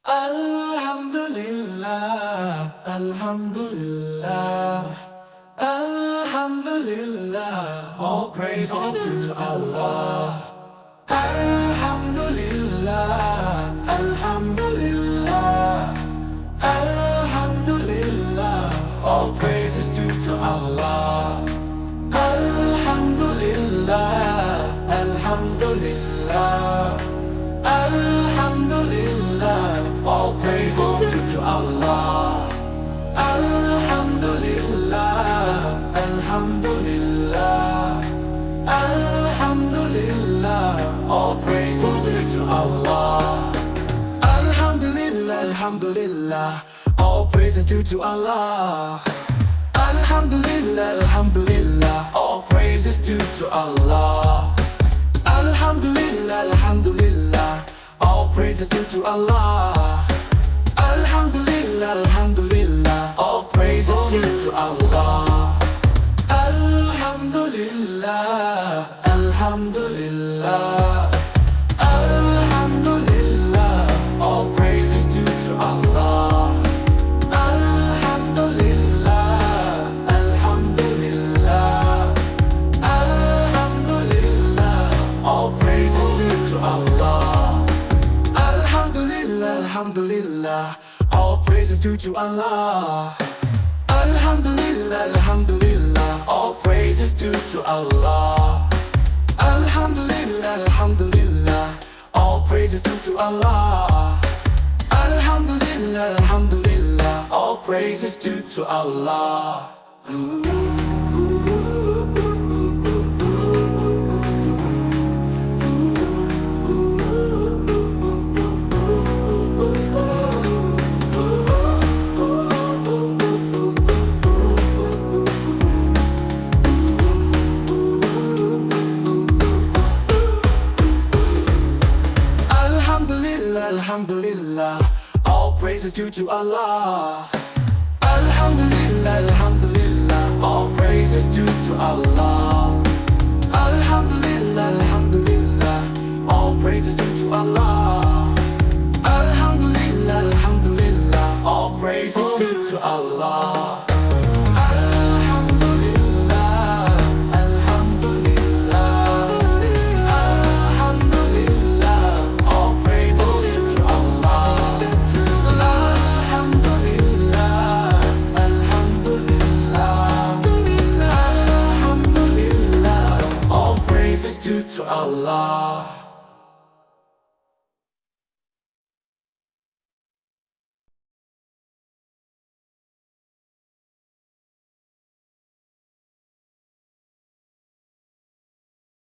Alhamdulillah, Alhamdulillah, Alhamdulillah. All praises to Allah. Alhamdulillah, Alhamdulillah, Alhamdulillah. All praises to Allah. Alhamdulillah, Alhamdulillah, Alhamdulillah. All praises to Allah. Alhamdulillah, Alhamdulillah, Alhamdulillah. All praises to Allah. Alhamdulillah, Alhamdulillah. All praises to Allah. Alhamdulillah, Alhamdulillah. All praises to Allah. Alhamdulillah, Alhamdulillah. All praises to Allah. Alhamdulillah, Alhamdulillah. All praises to Allah. Alhamdulillah, Alhamdulillah, Alhamdulillah. All praises to Allah. Alhamdulillah, Alhamdulillah, Alhamdulillah. All praises to Allah. Alhamdulillah, Alhamdulillah. All praises to Allah. Alhamdulillah, Alhamdulillah. All praises to Allah. Alhamdulillah, Alhamdulillah. All praises to Allah. Alhamdulillah, Alhamdulillah. All praises to Allah. Alhamdulillah, all praises to Allah. Alhamdulillah, Alhamdulillah, all praises to Allah. Alhamdulillah, Alhamdulillah, all praises to